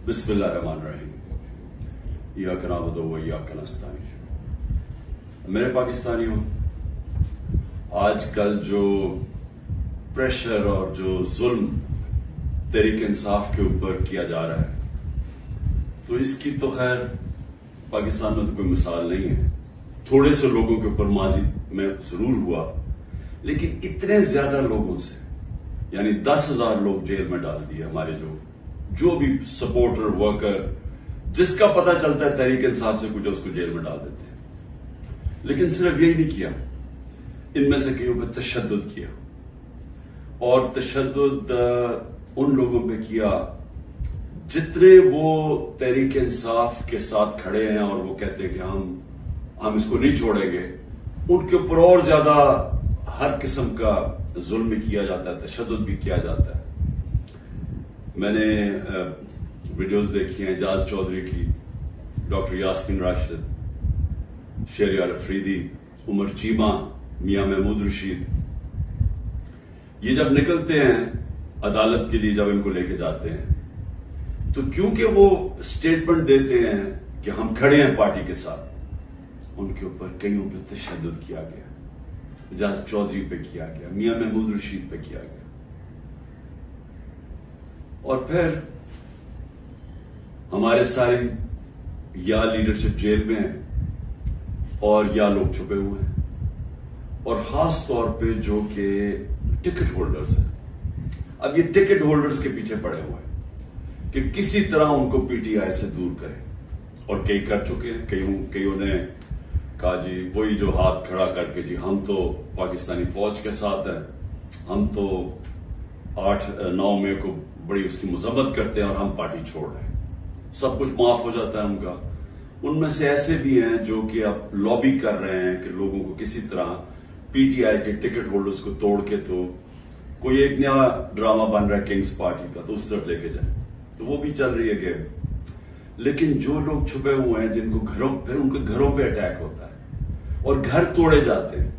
بسم اللہ الرحمن الرحیم ایاک نعبد و ایاک نستعین۔ میرے پاکستانیوں، آج کل جو پریشر اور جو ظلم تحریک انصاف کے اوپر کیا جا رہا ہے تو اس کی تو خیر پاکستان میں تو کوئی مثال نہیں ہے۔ تھوڑے سے لوگوں کے اوپر ماضی میں ضرور ہوا، لیکن اتنے زیادہ لوگوں سے، یعنی 10,000 لوگ جیل میں ڈال دیے ہمارے جو بھی سپورٹر ورکر جس کا پتہ چلتا ہے تحریک انصاف سے کچھ، اس کو جیل میں ڈال دیتے ہیں۔ لیکن صرف یہی نہیں کیا، ان میں سے کئیوں پہ تشدد کیا، اور تشدد ان لوگوں پہ کیا جتنے وہ تحریک انصاف کے ساتھ کھڑے ہیں اور وہ کہتے ہیں کہ ہم اس کو نہیں چھوڑیں گے، ان کے اوپر اور زیادہ ہر قسم کا ظلم بھی کیا جاتا ہے، تشدد بھی کیا جاتا ہے۔ میں نے ویڈیوز دیکھی ہیں اعجاز چودھری کی، ڈاکٹر یاسمین راشد، شہریار افریدی، عمر چیمہ، میاں محمود رشید، یہ جب نکلتے ہیں عدالت کے لیے، جب ان کو لے کے جاتے ہیں تو کیونکہ وہ سٹیٹمنٹ دیتے ہیں کہ ہم کھڑے ہیں پارٹی کے ساتھ، ان کے اوپر کئیوں پہ تشدد کیا گیا، اعجاز چودھری پہ کیا گیا، میاں محمود رشید پہ کیا گیا، اور پھر ہمارے ساری یا لیڈرشپ جیل میں ہیں اور یا لوگ چھپے ہوئے ہیں، اور خاص طور پہ جو کہ ٹکٹ ہولڈرز ہیں۔ اب یہ ٹکٹ ہولڈرز کے پیچھے پڑے ہوئے ہیں کہ کسی طرح ان کو پی ٹی آئی سے دور کریں، اور کئی کر چکے ہیں۔ کئیوں نے کہا جی وہی جو ہاتھ کھڑا کر کے جی ہم تو پاکستانی فوج کے ساتھ ہیں، ہم تو 8-9 مئی کو بڑی اس کی مذمت کرتے ہیں اور ہم پارٹی چھوڑ رہے ہیں، سب کچھ معاف ہو جاتا ہے ان کا۔ ان میں سے ایسے بھی ہیں جو کہ اب لابی کر رہے ہیں کہ لوگوں کو کسی طرح پی ٹی آئی کے ٹکٹ ہولڈرز کو توڑ کے تو کوئی ایک نیا ڈرامہ بن رہا ہے کنگز پارٹی کا، تو اس طرف لے کے جائیں، تو وہ بھی چل رہی ہے گیم۔ لیکن جو لوگ چھپے ہوئے ہیں، جن کو پھر ان کے گھروں پہ اٹیک ہوتا ہے اور گھر توڑے جاتے ہیں،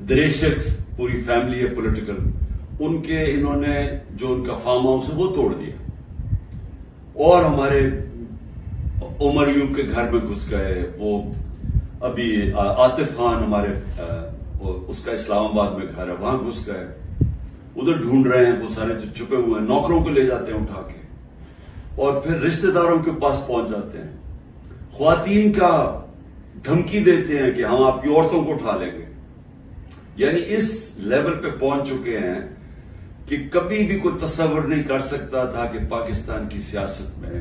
دریشکس پوری فیملی ہے پولیٹیکل، ان کے انہوں نے جو ان کا فارم ہاؤس ہے وہ توڑ دیا، اور ہمارے عمر ایوب کے گھر میں گھس گئے، وہ ابھی عاطف خان ہمارے اس کا اسلام آباد میں گھر ہے، وہاں گھس گئے، ادھر ڈھونڈ رہے ہیں، وہ سارے جو چھپے ہوئے ہیں، نوکروں کو لے جاتے ہیں اٹھا کے، اور پھر رشتہ داروں کے پاس پہنچ جاتے ہیں، خواتین کا دھمکی دیتے ہیں کہ ہم آپ کی عورتوں کو اٹھا لیں گے۔ یعنی اس لیول پہ پہنچ چکے ہیں کہ کبھی بھی کوئی تصور نہیں کر سکتا تھا کہ پاکستان کی سیاست میں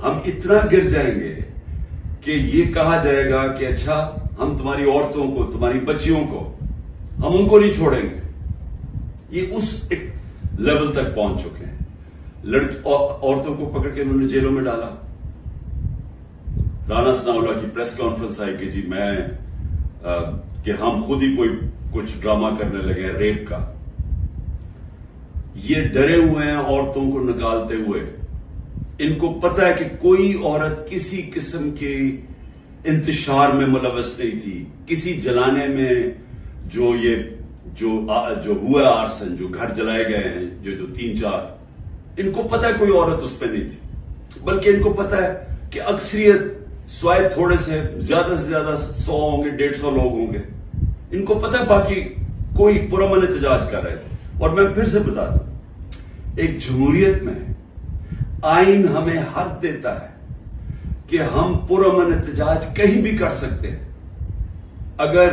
ہم اتنا گر جائیں گے کہ یہ کہا جائے گا کہ اچھا ہم تمہاری عورتوں کو، تمہاری بچیوں کو، ہم ان کو نہیں چھوڑیں گے۔ یہ اس ایک لیول تک پہنچ چکے ہیں۔ عورتوں کو پکڑ کے انہوں نے جیلوں میں ڈالا۔ رانا ثناءاللہ کی پریس کانفرنس آئی کہ جی کہ ہم خود ہی کوئی کچھ ڈرامہ کرنے لگے ہیں ریپ کا۔ یہ ڈرے ہوئے ہیں عورتوں کو نکالتے ہوئے، ان کو پتہ ہے کہ کوئی عورت کسی قسم کے انتشار میں ملوث نہیں تھی، کسی جلانے میں جو ہوا آرسن، جو گھر جلائے گئے ہیں، جو 3-4، ان کو پتہ ہے کوئی عورت اس پہ نہیں تھی، بلکہ ان کو پتہ ہے کہ اکثریت سوائے تھوڑے سے زیادہ 100 ہوں گے، 150 لوگ ہوں گے، ان کو پتہ ہے باقی کوئی پرامن احتجاج کر رہے تھے۔ اور میں پھر سے بتا دوں، ایک جمہوریت میں آئین ہمیں حق دیتا ہے کہ ہم پرامن احتجاج کہیں بھی کر سکتے ہیں۔ اگر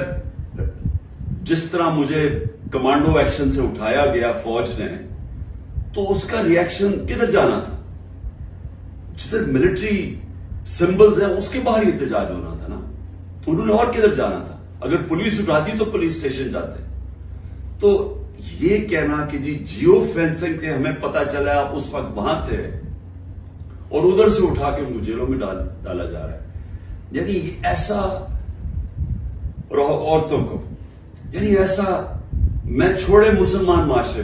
جس طرح مجھے کمانڈو ایکشن سے اٹھایا گیا فوج نے، تو اس کا ریاکشن کدھر جانا تھا؟ جدھر ملٹری سمبلز ہیں اس کے باہر احتجاج ہونا تھا نا، انہوں نے اور کدھر جانا تھا؟ اگر پولیس اٹھاتی تو پولیس اسٹیشن جاتے۔ تو یہ کہنا کہ جی جیو فینسنگ سے ہمیں پتا چلا آپ اس وقت وہاں تھے اور ادھر سے اٹھا کے ان کو جیلوں میں ڈالا جا رہا ہے، یعنی ایسا عورتوں کو، یعنی ایسا میں چھوڑے مسلمان معاشرے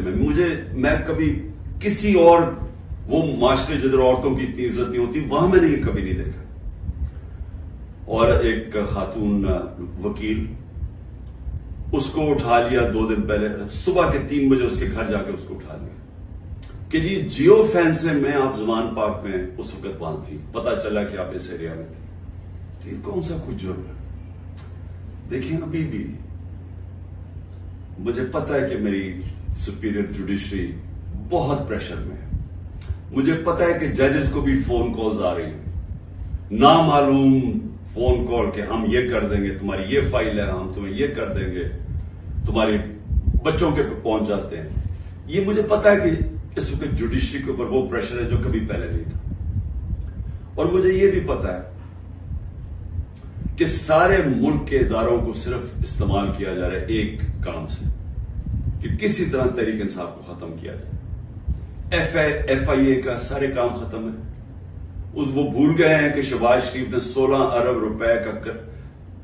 میں کبھی کسی اور وہ معاشرے جدھر عورتوں کی اتنی عزت نہیں ہوتی، وہاں میں نے یہ کبھی نہیں دیکھا۔ اور ایک خاتون وکیل، اس کو اٹھا لیا 2 دن پہلے، صبح کے 3 بجے اس کے گھر جا کے اس کو اٹھا لیا، کہ جی جیو فین سے میں آپ زمان پاک میں اس وقت وہاں تھی، پتا چلا کہ آپ اس ایریا میں تھے، تو یہ کون سا کچھ جرم ہے؟ دیکھیں ابھی بھی مجھے پتا ہے کہ میری سپیریئر جوڈیشری بہت پریشر میں ہے، مجھے پتا ہے کہ ججز کو بھی فون کالز آ رہی ہیں، نامعلوم فون کال کہ ہم یہ کر دیں گے، تمہاری یہ فائل ہے، ہم تمہیں یہ کر دیں گے، تمہارے بچوں کے پہنچ جاتے ہیں۔ یہ مجھے پتا ہے کہ اس وقت جوڈیشری کے اوپر وہ پریشر ہے جو کبھی پہلے نہیں تھا، اور مجھے یہ بھی پتا ہے کہ سارے ملک کے اداروں کو صرف استعمال کیا جا رہا ہے ایک کام سے، کہ کسی طرح تحریک انصاف کو ختم کیا جائے۔ ایف آئی اے کا سارے کام ختم ہے، وہ بھول گئے ہیں کہ شہباز شریف نے 16 ارب روپے کا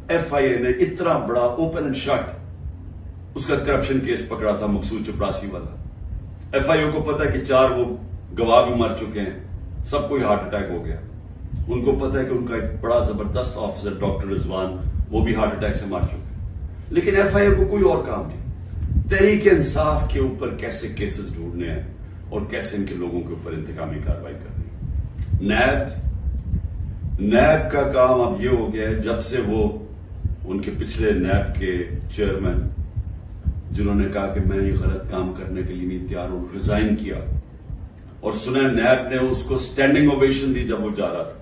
ایف آئی اے نے اتنا بڑا اوپن اینڈ شٹ اس کا کرپشن کیس پکڑا تھا، مقصود چپراسی والا۔ ایف آئی اے کو پتا ہے کہ 4 وہ گواہ بھی مر چکے ہیں، سب کو ہارٹ اٹیک ہو گیا۔ ان کو پتا ہے کہ ان کا ایک بڑا زبردست آفیسر ڈاکٹر رضوان وہ بھی ہارٹ اٹیک سے مر چکے، لیکن ایف آئی اے کو کوئی اور کام نہیں۔ تحریک انصاف کے اوپر کیسے کیسز ڈھونڈنے ہیں اور کیسے ان کے لوگوں کے اوپر انتقامی کارروائی کرنی ہے۔ نیب کا کام اب یہ ہو گیا ہے، جب سے وہ ان کے پچھلے نیب کے چیئرمین جنہوں نے کہا کہ میں یہ غلط کام کرنے کے لیے نہیں تیار ہوں، ریزائن کیا، اور سنا نیب نے اس کو سٹینڈنگ اوویشن دی جب وہ جا رہا تھا،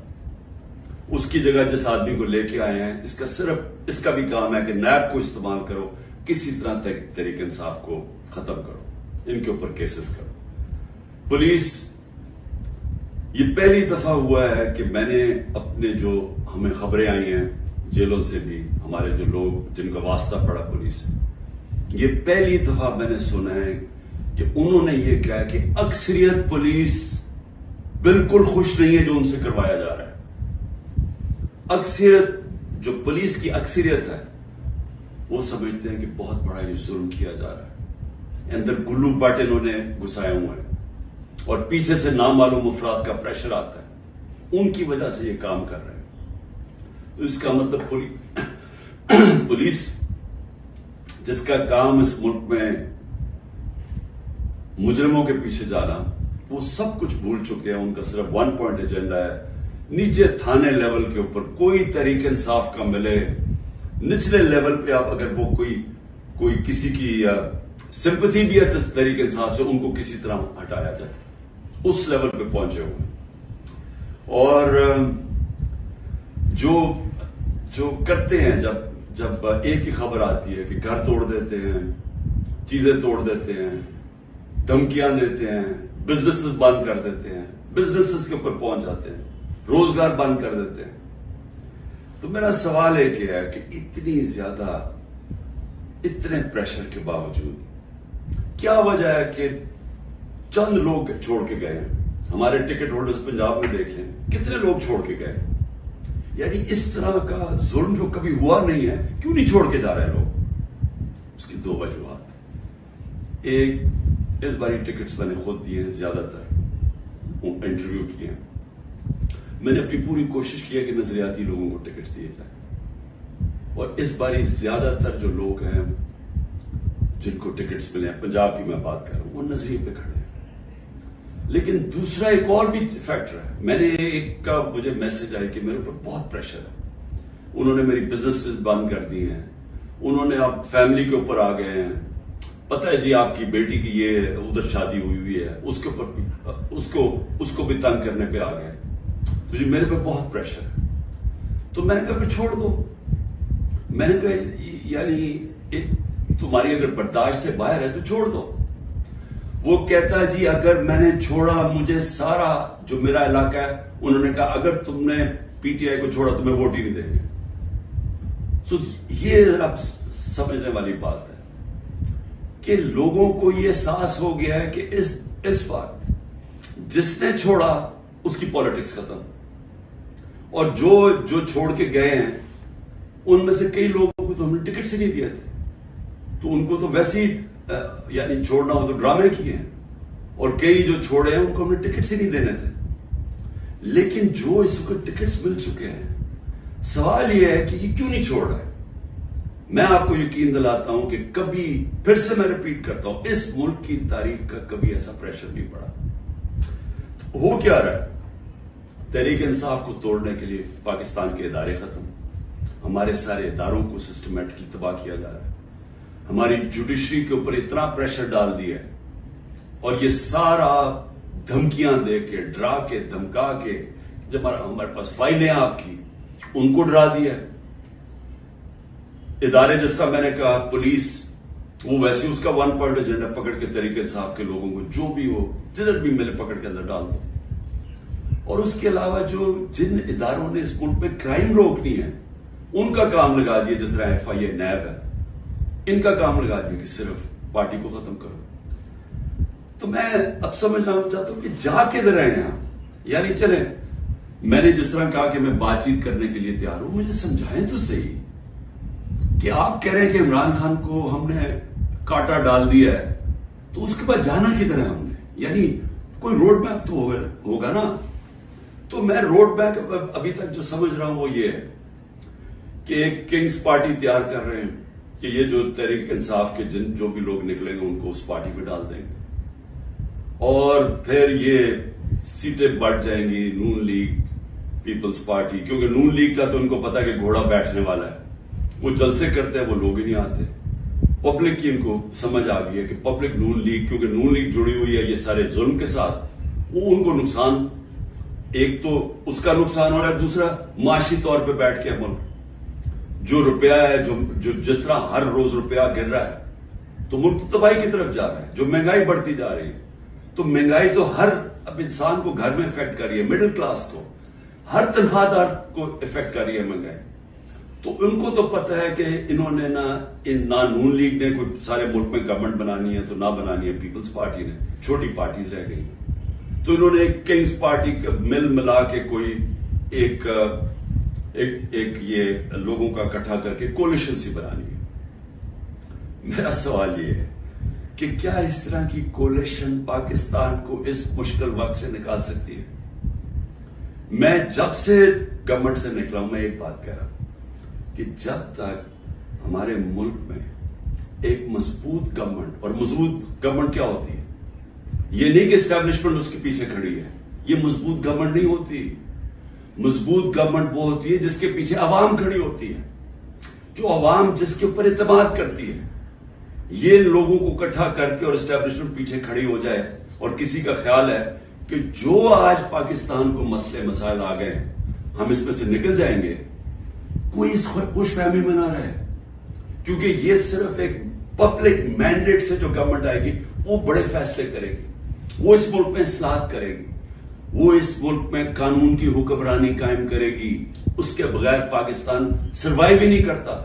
اس کی جگہ جس آدمی کو لے کے آئے ہیں، اس کا بھی کام ہے کہ نیب کو استعمال کرو، کسی طرح تحریک انصاف کو ختم کرو، ان کے اوپر کیسز کرو۔ پولیس، یہ پہلی دفعہ ہوا ہے کہ میں نے اپنے جو ہمیں خبریں آئی ہیں جیلوں سے بھی، ہمارے جو لوگ جن کا واسطہ پڑا پولیس سے، یہ پہلی دفعہ میں نے سنا ہے کہ انہوں نے یہ کہا کہ اکثریت پولیس بالکل خوش نہیں ہے جو ان سے کروایا جا رہا ہے۔ اکثریت، جو پولیس کی اکثریت ہے، وہ سمجھتے ہیں کہ بہت بڑا یہ ظلم کیا جا رہا ہے، اندر گلو بٹ انہوں نے گھسائے ہوئے ہیں، اور پیچھے سے نامعلوم افراد کا پریشر آتا ہے، ان کی وجہ سے یہ کام کر رہے ہیں۔ تو اس کا مطلب پولیس جس کا کام اس ملک میں مجرموں کے پیچھے جانا، وہ سب کچھ بھول چکے ہیں۔ ان کا صرف 1 پوائنٹ ایجنڈا ہے، نیچے تھانے لیول کے اوپر کوئی تحریک انصاف کا ملے، نچلے لیول پہ آپ اگر وہ کوئی کسی کی سمپتھی بھی ہے تحریک انصاف سے، ان کو کسی طرح ہٹایا جائے، اس لیول پہ پہنچے ہوئے۔ اور جو کرتے ہیں، جب ایک ہی خبر آتی ہے کہ گھر توڑ دیتے ہیں، چیزیں توڑ دیتے ہیں، دھمکیاں دیتے ہیں، بزنسز بند کر دیتے ہیں، بزنسز کے اوپر پہنچ جاتے ہیں، روزگار بند کر دیتے ہیں، تو میرا سوال ایک ہے کہ اتنی زیادہ، اتنے پریشر کے باوجود کیا وجہ ہے کہ چند لوگ چھوڑ کے گئے ہیں؟ ہمارے ٹکٹ ہولڈرز پنجاب میں دیکھ لیں، کتنے لوگ چھوڑ کے گئے؟ یعنی اس طرح کا ظلم جو کبھی ہوا نہیں ہے، کیوں نہیں چھوڑ کے جا رہے لوگ؟ اس کی 2 وجوہات۔ ایک، اس باری ٹکٹس میں نے خود دیے ہیں، زیادہ تر انٹرویو کیے ہیں، میں نے اپنی پوری کوشش کی ہے کہ نظریاتی لوگوں کو ٹکٹس دیے جائیں، اور اس باری زیادہ تر جو لوگ ہیں جن کو ٹکٹس ملے ہیں، پنجاب کی میں بات کر رہا ہوں، وہ نظریے پہ کھڑے ہیں۔ لیکن دوسرا ایک اور بھی فیکٹر ہے، میں نے ایک کا مجھے میسج آئی کہ میرے اوپر بہت پریشر ہے، انہوں نے میری بزنس بند کر دی ہیں، انہوں نے اب فیملی کے اوپر آ گئے ہیں، پتہ ہے جی آپ کی بیٹی کی یہ ادھر شادی ہوئی ہے، اس کے اوپر بھی اس کو بھی تنگ کرنے پہ آ گئے، تو جی میرے پہ بہت پریشر ہے۔ تو میں نے کہا پھر چھوڑ دو، میں نے کہا یعنی تمہاری اگر برداشت سے باہر ہے تو چھوڑ دو۔ وہ کہتا ہے جی اگر میں نے چھوڑا، مجھے سارا جو میرا علاقہ ہے، انہوں نے کہا اگر تم نے پی ٹی آئی کو چھوڑا تمہیں ووٹ ہی نہیں دیں گے۔ سو یہ اب سمجھنے والی بات ہے کہ لوگوں کو یہ احساس ہو گیا ہے کہ اس وقت جس نے چھوڑا اس کی پالیٹکس ختم، اور جو چھوڑ کے گئے ہیں ان میں سے کئی لوگوں کو تو ہم نے ٹکٹ سے نہیں دیے تھے، تو ان کو تو ویسے ہی یعنی چھوڑنا ہو تو ڈرامے کیے ہیں، اور کئی جو چھوڑے ہیں ان کو ہم نے ٹکٹ سے نہیں دینے تھے۔ لیکن جو اس کو ٹکٹس مل چکے ہیں، سوال یہ ہے کہ یہ کیوں نہیں چھوڑ رہے؟ میں آپ کو یقین دلاتا ہوں کہ کبھی، پھر سے میں ریپیٹ کرتا ہوں، اس ملک کی تاریخ کا کبھی ایسا پریشر نہیں پڑا ہو کیا رہا ہے؟ تحریک انصاف کو توڑنے کے لیے پاکستان کے ادارے ختم، ہمارے سارے اداروں کو سسٹمیٹکلی تباہ کیا جا رہا ہے، ہماری جوڈیشری کے اوپر اتنا پریشر ڈال دیا ہے، اور یہ سارا دھمکیاں دے کے، ڈرا کے، دھمکا کے، جب ہمارے پاس فائلیں آپ کی، ان کو ڈرا دیا ہے۔ ادارے جس طرح میں نے کہا پولیس، وہ ویسے اس کا ون پوائنٹ ایجنڈا پکڑ کے تحریک انصاف کے لوگوں کو جو بھی ہو جدھر بھی ملے پکڑ کے اندر ڈال دو۔ اور اس کے علاوہ جو جن اداروں نے اس ملک میں کرائم روکنی ہے ان کا کام لگا دیا، جس طرح ایف آئی اے، نیب ہے، ان کا کام لگا دیا کہ صرف پارٹی کو ختم کرو۔ تو میں اب سمجھنا چاہتا ہوں کہ جا کے ادھر رہے ہیں آپ، یعنی چلیں، میں نے جس طرح کہا کہ میں بات چیت کرنے کے لیے تیار ہوں، مجھے سمجھائیں تو صحیح کہ آپ کہہ رہے ہیں کہ عمران خان کو ہم نے کاٹا ڈال دیا ہے، تو اس کے بعد جانا کدھر ہے ہم نے؟ یعنی کوئی روڈ میپ تو ہوگا نا۔ تو میں روڈ میپ ابھی تک جو سمجھ رہا ہوں وہ یہ ہے کہ ایک کنگز پارٹی تیار کر رہے ہیں کہ یہ جو تحریک انصاف کے جو بھی لوگ نکلیں گے ان کو اس پارٹی میں ڈال دیں گے، اور پھر یہ سیٹیں بڑھ جائیں گی نون لیگ، پیپلز پارٹی، کیونکہ نون لیگ کا تو ان کو پتا کہ گھوڑا بیٹھنے والا ہے، وہ جلسے کرتے ہیں، وہ لوگ ہی نہیں آتے۔ پبلک کی ان کو سمجھ آ گئی ہے کہ پبلک نون لیگ، کیونکہ نون لیگ جڑی ہوئی ہے یہ سارے ظلم کے ساتھ، وہ ان کو نقصان، ایک تو اس کا نقصان ہو رہا ہے، دوسرا معاشی طور پہ بیٹھ کے ملک جو روپیہ ہے، جو جس طرح ہر روز روپیہ گر رہا ہے تو ملک تباہی کی طرف جا رہا ہے، جو مہنگائی بڑھتی جا رہی ہے، تو مہنگائی تو ہر اب انسان کو گھر میں افیکٹ کر رہی ہے، مڈل کلاس کو، ہر تنخواہ دار کو افیکٹ کر رہی ہے مہنگائی۔ تو ان کو تو پتہ ہے کہ انہوں نے نہ نون لیگ نے کوئی سارے ملک میں گورنمنٹ بنانی ہے تو نہ بنانی ہے پیپلز پارٹی نے، چھوٹی پارٹیز رہ گئی، تو انہوں نے ایک کنگز پارٹی کا مل ملا کے کوئی ایک یہ لوگوں کا اکٹھا کر کے کولیشن سی بنانی ہے۔ میرا سوال یہ ہے کہ کیا اس طرح کی کولیشن پاکستان کو اس مشکل وقت سے نکال سکتی ہے؟ میں جب سے گورنمنٹ سے نکلا ہوں، میں ایک بات کہہ رہا ہوں کہ جب تک ہمارے ملک میں ایک مضبوط گورنمنٹ، اور مضبوط گورنمنٹ کیا ہوتی ہے؟ یہ نہیں کہ اسٹیبلشمنٹ اس کے پیچھے کھڑی ہے، یہ مضبوط گورنمنٹ نہیں ہوتی۔ مضبوط گورنمنٹ وہ ہوتی ہے جس کے پیچھے عوام کھڑی ہوتی ہے، جو عوام جس کے اوپر اعتماد کرتی ہے۔ یہ لوگوں کو اکٹھا کر کے اور اسٹیبلشمنٹ پیچھے کھڑی ہو جائے، اور کسی کا خیال ہے کہ جو آج پاکستان کو مسئلے مسائل آ گئے ہم اس میں سے نکل جائیں گے، کوئی اس خوش فہمی میں نہ رہے، کیونکہ یہ صرف ایک پبلک مینڈیٹ سے جو گورنمنٹ آئے گی وہ بڑے فیصلے کرے گی، وہ اس ملک میں اصلاحات کرے گی، وہ اس ملک میں قانون کی حکمرانی قائم کرے گی، اس کے بغیر پاکستان سروائیو ہی نہیں کرتا۔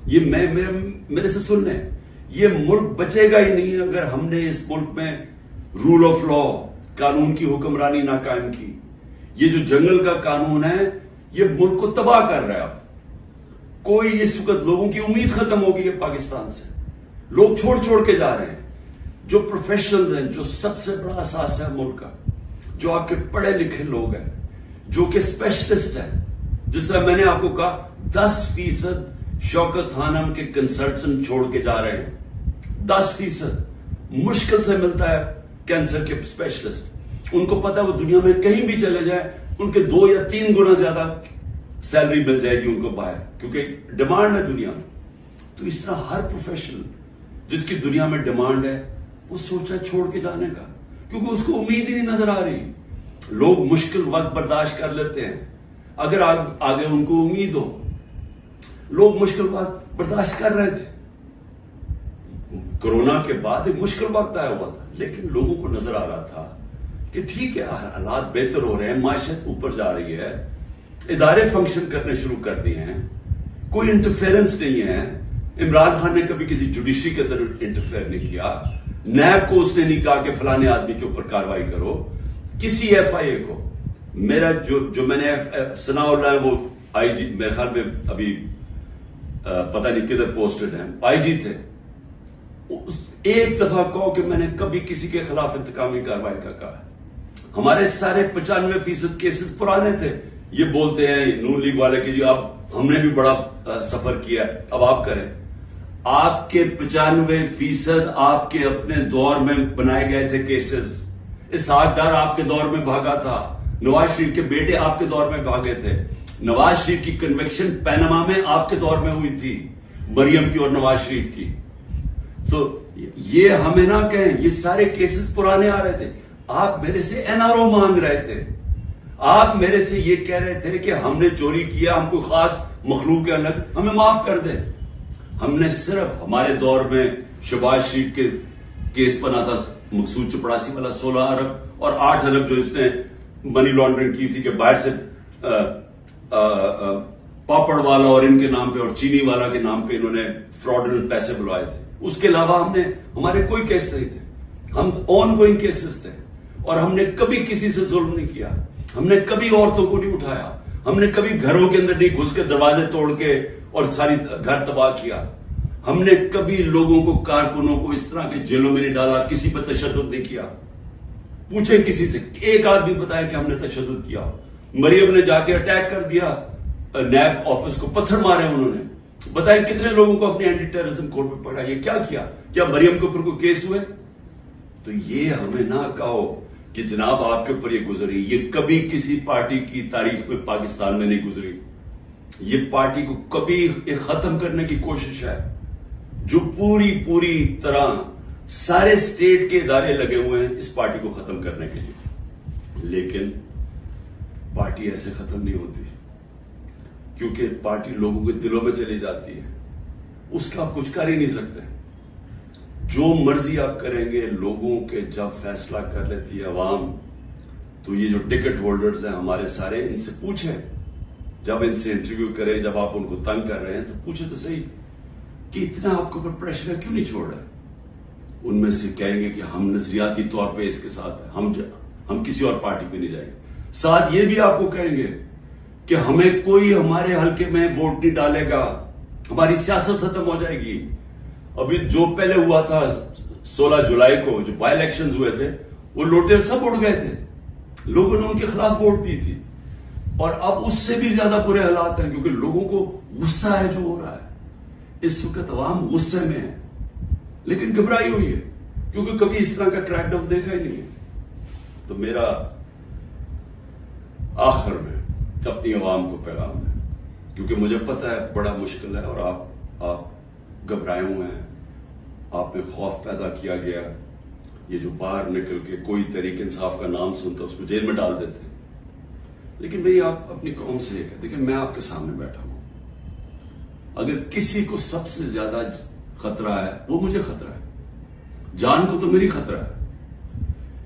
یہ میرے سے سن لیں، یہ ملک بچے گا ہی نہیں اگر ہم نے اس ملک میں رول آف لا، قانون کی حکمرانی نہ قائم کی۔ یہ جو جنگل کا قانون ہے یہ ملک کو تباہ کر رہا ہے۔ اب کوئی اس وقت لوگوں کی امید ختم ہو گئی ہے پاکستان سے، لوگ چھوڑ کے جا رہے ہیں۔ جو پروفیشنلز ہیں، جو سب سے بڑا اثاثہ ہے ملک کا، جو آپ کے پڑھے لکھے لوگ ہیں، جو کہ اسپیشلسٹ ہیں، جس طرح میں نے آپ کو کہا 10% شوکت خانم کے کنسلٹنٹ چھوڑ کے جا رہے ہیں، 10% مشکل سے ملتا ہے کینسر کے اسپیشلسٹ۔ ان کو پتا ہے وہ دنیا میں کہیں بھی چلے جائیں ان کے 2 یا 3 گنا زیادہ سیلری مل جائے گی ان کو باہر، کیونکہ ڈیمانڈ ہے دنیا میں۔ تو اس طرح ہر پروفیشنل جس کی دنیا میں ڈیمانڈ ہے وہ سوچ رہا ہے چھوڑ کے جانے کا، کیونکہ اس کو امید ہی نہیں نظر آ رہی۔ لوگ مشکل وقت برداشت کر لیتے ہیں اگر آگے ان کو امید ہو۔ لوگ مشکل وقت برداشت کر رہے تھے، کورونا کے بعد ایک مشکل وقت آیا ہوا تھا، لیکن لوگوں کو نظر آ رہا تھا کہ ٹھیک ہے حالات بہتر ہو رہے ہیں، معیشت اوپر جا رہی ہے، ادارے فنکشن کرنے شروع کر دیے ہیں، کوئی انٹرفیئرنس نہیں ہے۔ عمران خان نے کبھی کسی جوڈیشری کے اندر انٹرفیئر نہیں کیا، نیب کو اس نے نہیں کہا کہ فلانے آدمی کے اوپر کاروائی کرو، کسی ایف آئی اے کو۔ میرا جو میں نے ثناء اللہ ہے وہ آئی جی، میرے خیال میں ابھی پتہ نہیں کدھر پوسٹڈ ہیں، آئی جی تھے، ایک دفعہ کہو کہ میں نے کبھی کسی کے خلاف انتقامی کاروائی کا کہا۔ ہمارے سارے 95% کیسز پرانے تھے۔ یہ بولتے ہیں نون لیگ والے کہ جی اب ہم نے بھی بڑا سفر کیا ہے، اب آپ کریں۔ آپ کے 95% آپ کے اپنے دور میں بنائے گئے تھے کیسز، اسحاق ڈار آپ کے دور میں بھاگا تھا, نواز شریف کے بیٹے آپ کے دور میں بھاگے تھے, نواز شریف کی کنوکشن پینما میں آپ کے دور میں ہوئی تھی, مریم کی اور نواز شریف کی. تو یہ ہمیں نہ کہیں, یہ سارے کیسز پرانے آ رہے تھے. آپ میرے سے این آر او مانگ رہے تھے, آپ میرے سے یہ کہہ رہے تھے کہ ہم نے چوری کیا, ہم کوئی خاص مخلوق ہے الگ, ہمیں معاف کر دیں. ہم نے صرف ہمارے دور میں شہباز شریف کے کیس بنا تھا, مقصود چپڑاسی والا 16 ارب اور 8 ارب جو اس نے منی لانڈرنگ کی تھی کہ باہر سے پاپڑ والا اور ان کے نام پہ اور چینی والا کے نام پہ انہوں نے فراڈنٹ پیسے بلوائے تھے. اس کے علاوہ ہمارے کوئی کیس نہیں تھے, ہم آن گوئنگ کیسز تھے, اور ہم نے کبھی کسی سے ظلم نہیں کیا, ہم نے کبھی عورتوں کو نہیں اٹھایا, ہم نے کبھی گھروں کے اندر نہیں گھس کے دروازے توڑ کے اور ساری گھر تباہ کیا, ہم نے کبھی لوگوں کو, کارکنوں کو اس طرح کے جیلوں میں نہیں ڈالا, کسی پر تشدد نہیں کیا. پوچھیں کسی سے, ایک آدمی بتایا کہ ہم نے تشدد کیا. مریم نے جا کے اٹیک کر دیا نیب آفس کو, پتھر مارے انہوں نے, بتائیں کتنے لوگوں کو اپنے اینٹی ٹیررزم کوڈ پہ پڑھا. یہ کیا مریم کے اوپر کوئی کیس ہوئے؟ تو یہ ہمیں نہ کہو کہ جناب آپ کے اوپر یہ گزری, یہ کبھی کسی پارٹی کی تاریخ میں پاکستان میں نہیں گزری. یہ پارٹی کو کبھی ختم کرنے کی کوشش ہے, جو پوری طرح سارے اسٹیٹ کے ادارے لگے ہوئے ہیں اس پارٹی کو ختم کرنے کے لیے. لیکن پارٹی ایسے ختم نہیں ہوتی, کیونکہ پارٹی لوگوں کے دلوں میں چلی جاتی ہے, اس کا آپ کچھ کر ہی نہیں سکتے. جو مرضی آپ کریں گے, لوگوں کے جب فیصلہ کر لیتی ہے عوام, تو یہ جو ٹکٹ ہولڈرز ہیں ہمارے سارے, ان سے پوچھیں, جب ان سے انٹرویو کریں, جب آپ ان کو تنگ کر رہے ہیں تو پوچھیں تو صحیح کہ اتنا آپ کے اوپر پریشر ہے, کیوں نہیں چھوڑ رہے. ان میں سے کہیں گے کہ ہم نظریاتی طور پہ اس کے ساتھ ہیں, ہم کسی اور پارٹی پہ نہیں جائیں گے. ساتھ یہ بھی آپ کو کہیں گے کہ ہمیں کوئی ہمارے حلقے میں ووٹ نہیں ڈالے گا, ہماری سیاست ختم ہو جائے گی. ابھی جو پہلے ہوا تھا 16 جولائی کو جو بائی الیکشن ہوئے تھے, وہ لوٹے سب اڑ گئے تھے, لوگوں نے ان کے خلاف ووٹ دی تھی. اور اب اس سے بھی زیادہ برے حالات ہیں, کیونکہ لوگوں کو غصہ ہے جو ہو رہا ہے. اس وقت عوام غصے میں ہے, لیکن گھبرائی ہوئی ہے, کیونکہ کبھی اس طرح کا کریک ڈاؤن دیکھا ہی نہیں ہے. تو میرا آخر میں اپنی عوام کو پیغام ہے, کیونکہ مجھے پتا ہے بڑا مشکل ہے, اور آپ گھبرائے ہوئے ہیں, آپ میں خوف پیدا کیا گیا. یہ جو باہر نکل کے کوئی تحریک انصاف کا نام سنتا اس کو جیل میں ڈال دیتے. لیکن بھئی آپ اپنی قوم سے یہ کہتے, دیکھیں میں آپ کے سامنے بیٹھا ہوں, اگر کسی کو سب سے زیادہ خطرہ ہے وہ مجھے خطرہ ہے, جان کو تو میری خطرہ ہے.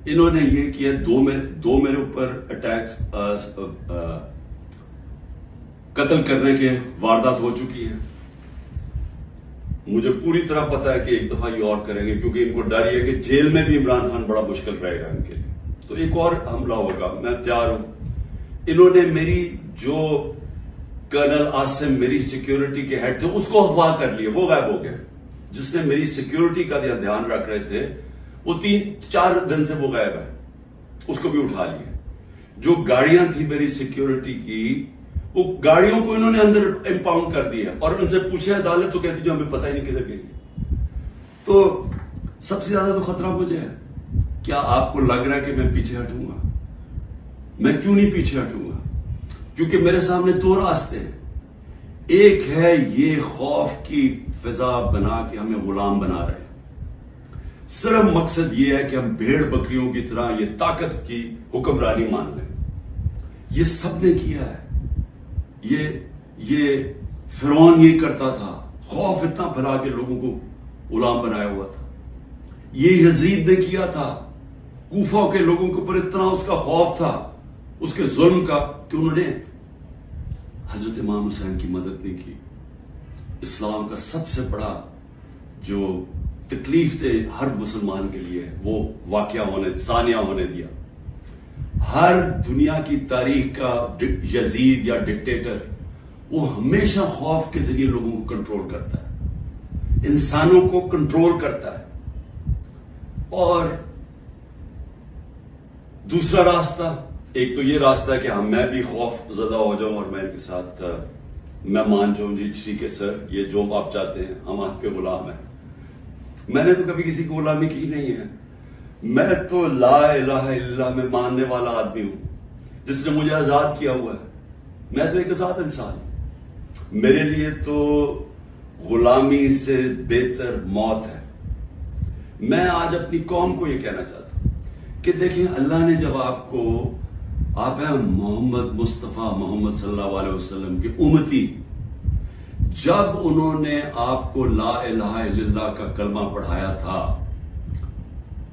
انہوں نے یہ کیا, دو میرے اوپر اٹیک, قتل کرنے کے واردات ہو چکی ہیں. مجھے پوری طرح پتا ہے کہ ایک دفعہ یہ اور کریں گے, کیونکہ ان کو ڈر یہ ہے کہ جیل میں بھی عمران خان بڑا مشکل رہے گا ان کے لیے, تو ایک اور حملہ ہوگا. میں تیار ہوں. انہوں نے میری جو کرنل عاصم میری سیکیورٹی کے ہیڈ تھے اس کو اغوا کر لیا, وہ غائب ہو گئے. جس نے میری سیکیورٹی کا دھیان رکھ رہے تھے وہ 3-4 دن سے وہ غائب ہے, اس کو بھی اٹھا لیا. جو گاڑیاں تھی میری سیکیورٹی کی, وہ گاڑیوں کو انہوں نے اندر امپاؤنڈ کر دیا, اور ان سے پوچھے عدالت تو کہتی جو ہمیں پتہ ہی نہیں کدھر گئی. تو سب سے زیادہ تو خطرہ مجھے ہے. کیا آپ کو لگ رہا ہے کہ میں پیچھے ہٹوں گا؟ میں کیوں نہیں پیچھے ہٹوں گا؟ کیونکہ میرے سامنے 2 راستے ہیں. ایک ہے یہ خوف کی فضا بنا کے ہمیں غلام بنا رہے ہیں, صرف مقصد یہ ہے کہ ہم بھیڑ بکریوں کی طرح یہ طاقت کی حکمرانی مان لیں. یہ سب نے کیا ہے, یہ فرعون یہ کرتا تھا, خوف اتنا پھیلا کے لوگوں کو غلام بنایا ہوا تھا. یہ یزید نے کیا تھا, کوفہ کے لوگوں کے اوپر اتنا اس کا خوف تھا اس کے ظلم کا کہ انہوں نے حضرت امام حسین کی مدد نہیں کی. اسلام کا سب سے بڑا جو تکلیف تھے ہر مسلمان کے لیے وہ واقعہ ثانیہ ہونے دیا. ہر دنیا کی تاریخ کا یزید یا ڈکٹیٹر وہ ہمیشہ خوف کے ذریعے لوگوں کو کنٹرول کرتا ہے, انسانوں کو کنٹرول کرتا ہے. اور دوسرا راستہ, ایک تو یہ راستہ ہے کہ میں بھی خوف زدہ ہو جاؤں اور میں ان کے ساتھ میں مان جاؤں, جی ٹھیک ہے سر یہ جو آپ چاہتے ہیں, ہم آپ کے غلام ہیں. میں نے تو کبھی کسی کو غلامی کی نہیں ہے. میں تو لا الہ الا اللہ میں ماننے والا آدمی ہوں جس نے مجھے آزاد کیا ہوا ہے. میں تو ایک آزاد انسان ہوں. میرے لیے تو غلامی سے بہتر موت ہے. میں آج اپنی قوم کو یہ کہنا چاہتا ہوں کہ دیکھیں اللہ نے جب آپ ہیں محمد مصطفیٰ محمد صلی اللہ علیہ وسلم کے امتی، جب انہوں نے آپ کو لا الہ الا اللہ کا کلمہ پڑھایا تھا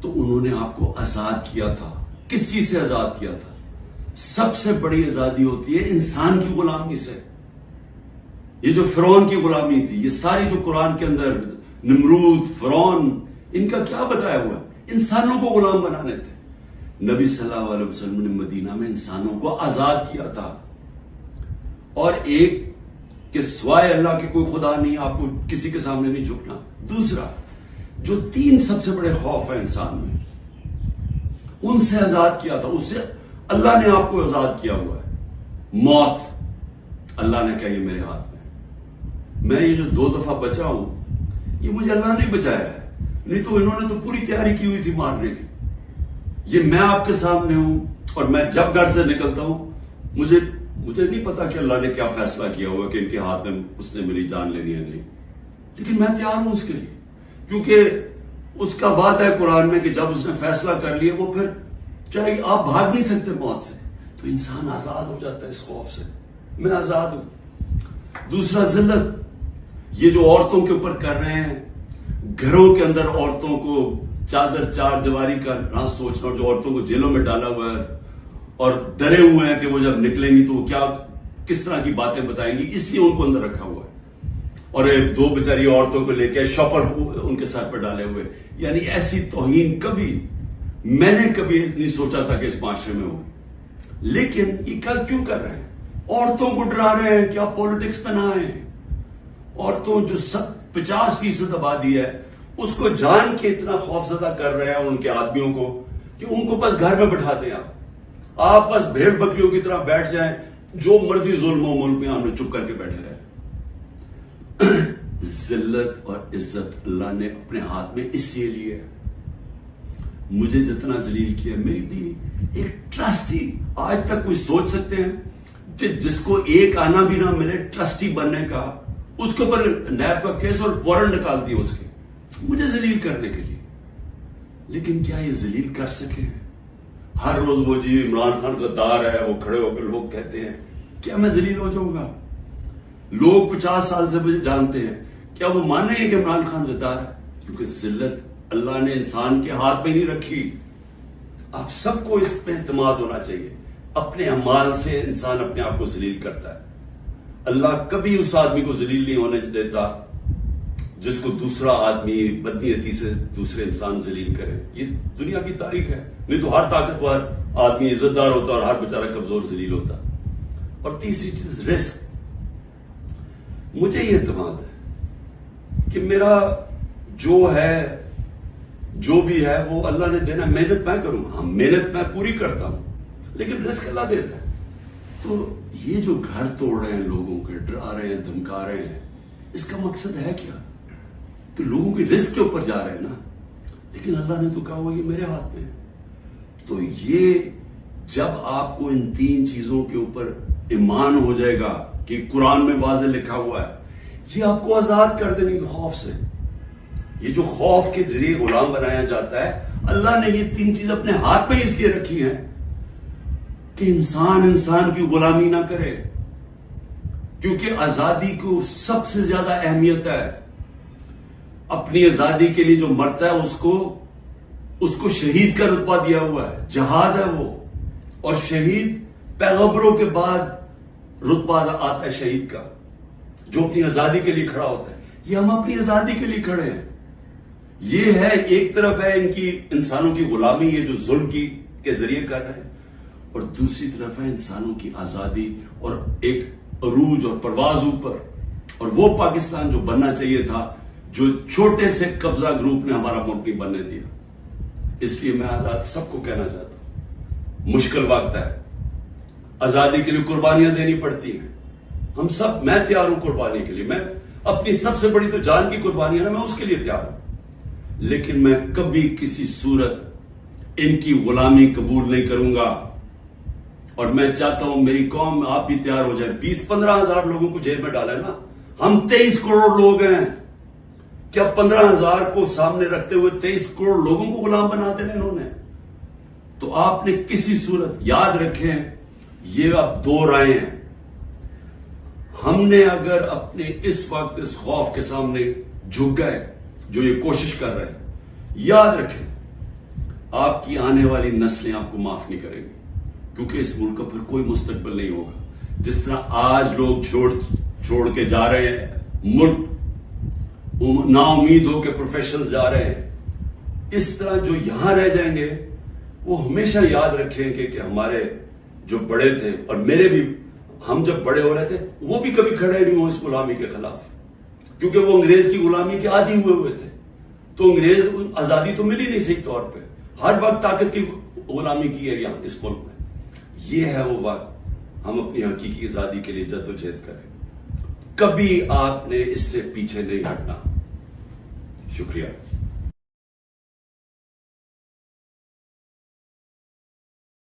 تو انہوں نے آپ کو آزاد کیا تھا. کس چیز سے آزاد کیا تھا؟ سب سے بڑی آزادی ہوتی ہے انسان کی غلامی سے. یہ جو فرعون کی غلامی تھی، یہ ساری جو قرآن کے اندر نمرود، فرعون، ان کا کیا بتایا ہوا ہے؟ انسانوں کو غلام بنانے تھے. نبی صلی اللہ علیہ وسلم نے مدینہ میں انسانوں کو آزاد کیا تھا. اور ایک کہ سوائے اللہ کے کوئی خدا نہیں، آپ کو کسی کے سامنے نہیں جھکنا. دوسرا، جو 3 سب سے بڑے خوف ہیں انسان میں، ان سے آزاد کیا تھا. اس سے اللہ نے آپ کو آزاد کیا ہوا ہے. موت، اللہ نے کہا یہ میرے ہاتھ میں یہ جو 2 دفعہ بچا ہوں، یہ مجھے اللہ نہیں بچایا ہے. نہیں تو انہوں نے تو پوری تیاری کی ہوئی تھی مارنے کی. یہ میں آپ کے سامنے ہوں، اور میں جب گھر سے نکلتا ہوں مجھے نہیں پتا کہ اللہ نے کیا فیصلہ کیا ہوا کہ ان کے ہاتھ میں اس نے میری جان لینی ہے نہیں، لیکن میں تیار ہوں اس کے لیے، کیونکہ اس کا وعدہ ہے قرآن میں کہ جب اس نے فیصلہ کر لیا وہ پھر چاہے آپ بھاگ نہیں سکتے موت سے. تو انسان آزاد ہو جاتا ہے اس خوف سے. میں آزاد ہوں. دوسرا، ذلت. یہ جو عورتوں کے اوپر کر رہے ہیں، گھروں کے اندر عورتوں کو چار دیواری کا نہ سوچنا، اور جو عورتوں کو جیلوں میں ڈالا ہوا ہے اور ڈرے ہوئے ہیں کہ وہ جب نکلیں گی تو وہ کس طرح کی باتیں بتائیں گی، اس لیے ان کو اندر رکھا ہوا ہے. اور 2 بیچاری عورتوں کو لے کے شاپر ان کے سر پر ڈالے ہوئے. یعنی ایسی توہین میں نے کبھی نہیں سوچا تھا کہ اس معاشرے میں ہو. لیکن یہ کل کیوں کر رہے ہیں؟ عورتوں کو ڈرا رہے ہیں کہ آپ پولیٹکس میں نہ آئیں. عورتوں جو 50% آبادی ہے اس کو جان کے اتنا خوف زدہ کر رہے ہیں ان کے آدمیوں کو کہ ان کو بس گھر میں بٹھا دیں. آپ بس بھیڑ بکریوں کی طرح بیٹھ جائیں، جو مرضی ظلم و ملک میں ہم نے چپ کر کے بیٹھے رہے. ذلت اور عزت اللہ نے اپنے ہاتھ میں اس لیے لی ہے. مجھے جتنا ذلیل کیا، میں بھی ایک ٹرسٹی. آج تک کوئی سوچ سکتے ہیں جس کو ایک آنا بھی نہ ملے ٹرسٹی بننے کا، اس کے اوپر نیب کا کیس اور وارنٹ نکال دیا اس کے، مجھے ذلیل کرنے کے لیے. لیکن کیا یہ ذلیل کر سکے؟ ہر روز وہ جی عمران خان غدار ہے، وہ کھڑے ہو کے لوگ کہتے ہیں، کیا میں ذلیل ہو جاؤں گا؟ لوگ 50 سال سے مجھے جانتے ہیں، کیا وہ مانیں گے کہ عمران خان غدار ہے؟ کیونکہ ذلت اللہ نے انسان کے ہاتھ میں نہیں رکھی. آپ سب کو اس پہ اعتماد ہونا چاہیے. اپنے اعمال سے انسان اپنے آپ کو ذلیل کرتا ہے. اللہ کبھی اس آدمی کو ذلیل نہیں ہونے دیتا جس کو دوسرا آدمی بدنیتی سے دوسرے انسان ذلیل کرے. یہ دنیا کی تاریخ ہے. نہیں تو ہر طاقتور آدمی عزت دار ہوتا اور ہر بیچارہ کمزور ذلیل ہوتا. اور تیسری چیز رزق. مجھے یہ اعتماد ہے کہ میرا جو بھی ہے وہ اللہ نے دینا. محنت میں کروں، محنت میں پوری کرتا ہوں، لیکن رزق اللہ دیتا ہے. تو یہ جو گھر توڑ رہے ہیں، لوگوں کے ڈرا رہے ہیں، دھمکا رہے ہیں، اس کا مقصد ہے کیا؟ کہ لوگوں کی رزق کے اوپر جا رہے ہیں نا. لیکن اللہ نے تو کہا ہوا یہ میرے ہاتھ میں ہے. تو یہ جب آپ کو ان 3 چیزوں کے اوپر ایمان ہو جائے گا کہ قرآن میں واضح لکھا ہوا ہے، یہ آپ کو آزاد کر دیں گے خوف سے. یہ جو خوف کے ذریعے غلام بنایا جاتا ہے، اللہ نے یہ 3 چیز اپنے ہاتھ میں اس لیے رکھی ہیں کہ انسان کی غلامی نہ کرے. کیونکہ آزادی کو سب سے زیادہ اہمیت ہے. اپنی آزادی کے لیے جو مرتا ہے اس کو شہید کا رتبہ دیا ہوا ہے. جہاد ہے وہ. اور شہید پیغمبروں کے بعد رتبہ آتا ہے شہید کا، جو اپنی آزادی کے لیے کھڑا ہوتا ہے. یہ ہم اپنی آزادی کے لیے کھڑے ہیں. یہ ہے ایک طرف ہے ان کی انسانوں کی غلامی، یہ جو ظلم کے ذریعے کر رہے ہیں، اور دوسری طرف ہے انسانوں کی آزادی اور ایک عروج اور پرواز اوپر. اور وہ پاکستان جو بننا چاہیے تھا، جو چھوٹے سے قبضہ گروپ نے ہمارا ملک نہیں بننے دیا. اس لیے میں آج سب کو کہنا چاہتا ہوں، مشکل وقت ہے، آزادی کے لیے قربانیاں دینی پڑتی ہیں. ہم سب، میں تیار ہوں قربانی کے لیے. میں اپنی سب سے بڑی تو جان کی قربانی ہے نا، میں اس کے لیے تیار ہوں. لیکن میں کبھی کسی صورت ان کی غلامی قبول نہیں کروں گا. اور میں چاہتا ہوں میری قوم آپ بھی تیار ہو جائے. 20-15 ہزار لوگوں کو جیل میں ڈالا ہے نا. ہم 23 کروڑ لوگ ہیں. کیا 15,000 کو سامنے رکھتے ہوئے 23 کروڑ لوگوں کو غلام بنا دینا انہوں نے؟ تو آپ نے کسی صورت یاد رکھیں یہ اب 2 رائے ہیں. ہم نے اگر اپنے اس وقت اس خوف کے سامنے جھک گئے جو یہ کوشش کر رہے ہیں, یاد رکھیں آپ کی آنے والی نسلیں آپ کو معاف نہیں کریں گی, کیونکہ اس ملک کا پھر کوئی مستقبل نہیں ہوگا. جس طرح آج لوگ چھوڑ کے جا رہے ہیں ملک, نا امید ہو کے پروفیشنل جا رہے ہیں, اس طرح جو یہاں رہ جائیں گے وہ ہمیشہ یاد رکھیں کہ ہمارے جو بڑے تھے, اور میرے بھی, ہم جب بڑے ہو رہے تھے وہ بھی کبھی کھڑے نہیں ہوئے اس غلامی کے خلاف, کیونکہ وہ انگریز کی غلامی کے عادی ہوئے تھے. تو انگریز آزادی تو ملی نہیں صحیح طور پہ, ہر وقت طاقت کی غلامی کی ہے یہاں اس ملک میں. یہ ہے وہ وقت ہم اپنی حقیقی آزادی کے لیے جدوجہد کریں. کبھی آپ نے اس سے پیچھے نہیں ہٹنا. شکریہ.